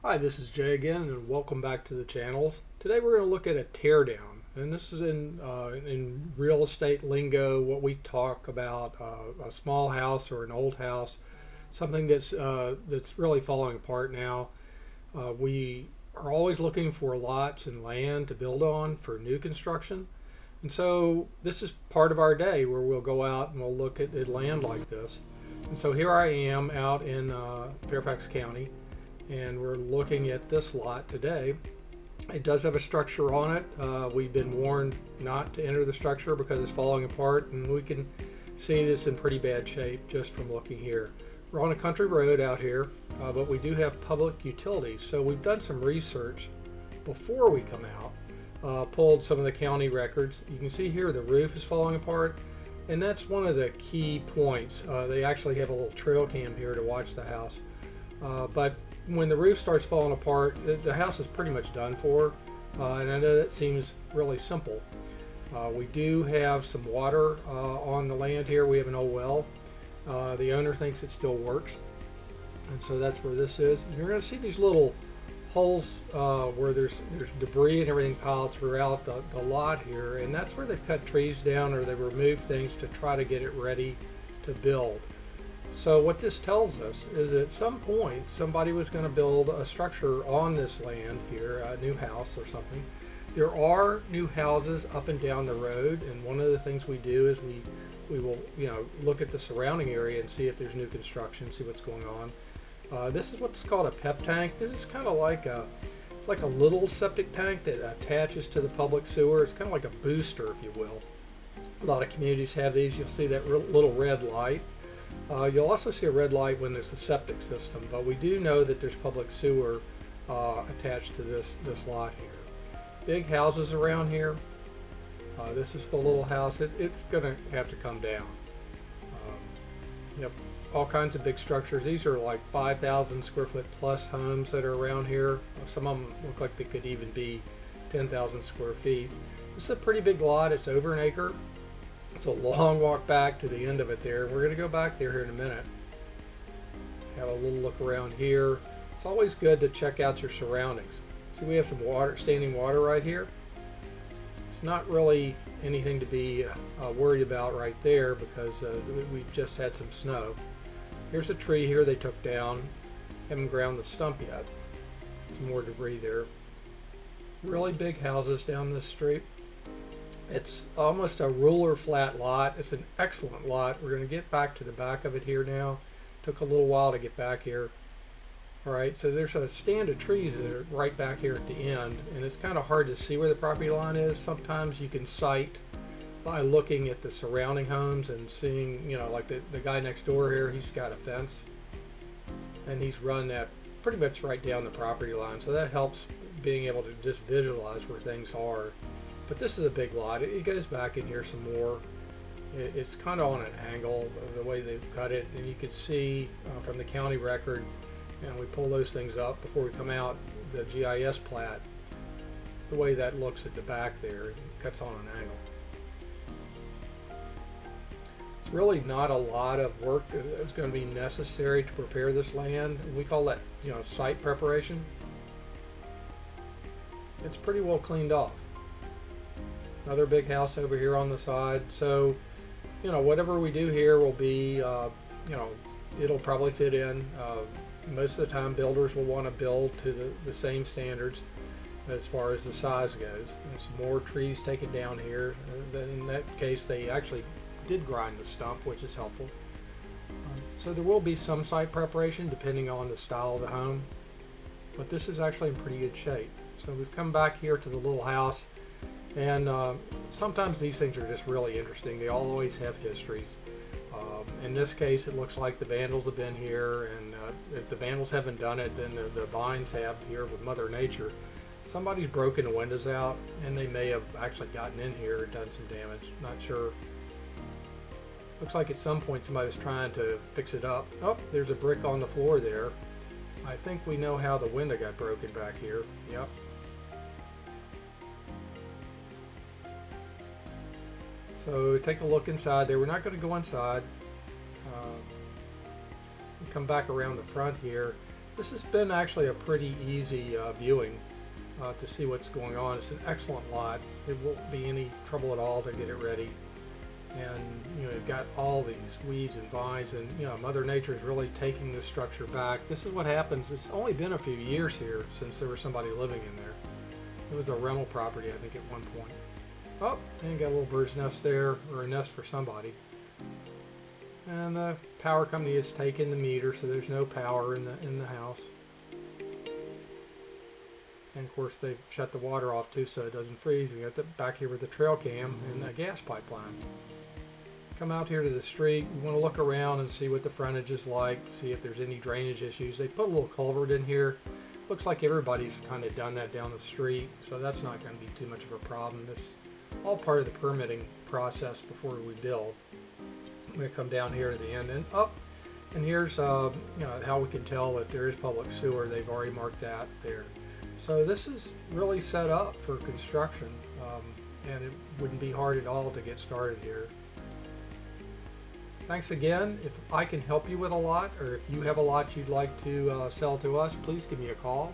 Hi, this is Jay again, and welcome back to the channels. Today we're going to look at a teardown, and this is in real estate lingo what we talk about a small house or an old house, something that's really falling apart now. We are always looking for lots and land to build on for new construction, and so this is part of our day where we'll go out and we'll look at land like this. And so here I am out in Fairfax County, and we're looking at this lot today. It does have a structure on it. We've been warned not to enter the structure because it's falling apart, and we can see this in pretty bad shape just from looking here. We're on a country road out here, but we do have public utilities, so we've done some research before we come out, pulled some of the county records. You can see here the roof is falling apart, and that's one of the key points. They actually have a little trail cam here to watch the house, but when the roof starts falling apart, the house is pretty much done for, and I know that seems really simple. We do have some water on the land here. We have an old well. The owner thinks it still works, and so that's where this is. And you're going to see these little holes where there's debris and everything piled throughout the lot here, and that's where they've cut trees down or they've removed things to try to get it ready to build. So what this tells us is that at some point somebody was going to build a structure on this land here, a new house or something. There are new houses up and down the road, and one of the things we do is we will look at the surrounding area and see if there's new construction, see what's going on. This is what's called a PEP tank. This is kind of like a little septic tank that attaches to the public sewer. It's kind of like a booster, if you will. A lot of communities have these. You'll see that little red light. You'll also see a red light when there's a septic system, but we do know that there's public sewer attached to this lot here. Big houses around here. This is the little house. It's going to have to come down. Yep, all kinds of big structures. These are like 5,000 square foot plus homes that are around here. Some of them look like they could even be 10,000 square feet. This is a pretty big lot. It's over an acre. It's a long walk back to the end of it there. We're going to go back there here in a minute. Have a little look around here. It's always good to check out your surroundings. See, we have some water, standing water right here. It's not really anything to be worried about right there because we've just had some snow. Here's a tree here they took down. Haven't ground the stump yet. Some more debris there. Really big houses down this street. It's almost a ruler flat lot. It's an excellent lot. We're going to get back to the back of it here now. Took a little while to get back here. Alright, so there's a stand of trees that are right back here at the end, and it's kind of hard to see where the property line is. Sometimes you can sight by looking at the surrounding homes and seeing, like the guy next door here, he's got a fence, and he's run that pretty much right down the property line, so that helps being able to just visualize where things are. But this is a big lot. It goes back in here some more. It's kind of on an angle, the way they've cut it, and you can see from the county record, and we pull those things up before we come out, the GIS plat, the way that looks at the back there. It cuts on an angle. It's really not a lot of work that's going to be necessary to prepare this land. We call that, site preparation. It's pretty well cleaned off. Another big house over here on the side. So, whatever we do here will be, it'll probably fit in. Most of the time builders will want to build to the same standards as far as the size goes. And some more trees taken down here. In that case, they actually did grind the stump, which is helpful. So there will be some site preparation depending on the style of the home. But this is actually in pretty good shape. So we've come back here to the little house. And sometimes these things are just really interesting. They always have histories. In this case, it looks like the vandals have been here, and if the vandals haven't done it, then the vines have here with Mother Nature. Somebody's broken the windows out, and they may have actually gotten in here and done some damage. Not sure. Looks like at some point somebody was trying to fix it up. Oh, there's a brick on the floor there. I think we know how the window got broken back here. Yep. So take a look inside there. We're not going to go inside. Come back around the front here. This has been actually a pretty easy viewing to see what's going on. It's an excellent lot. It won't be any trouble at all to get it ready. And you've got all these weeds and vines, and Mother Nature is really taking this structure back. This is what happens. It's only been a few years here since there was somebody living in there. It was a rental property, I think, at one point. Oh, and got a little bird's nest there, or a nest for somebody. And the power company has taken the meter, so there's no power in the house. And of course they've shut the water off too, so it doesn't freeze. You got the back here with the trail cam and the gas pipeline. Come out here to the street. You want to look around and see what the frontage is like, see if there's any drainage issues. They put a little culvert in here. Looks like everybody's kind of done that down the street, so that's not going to be too much of a problem. This is all part of the permitting process before we build. I'm going to come down here to the end and up, and here's how we can tell that there is public sewer. They've already marked that there. So this is really set up for construction, and it wouldn't be hard at all to get started here. Thanks again. If I can help you with a lot, or if you have a lot you'd like to sell to us, please give me a call.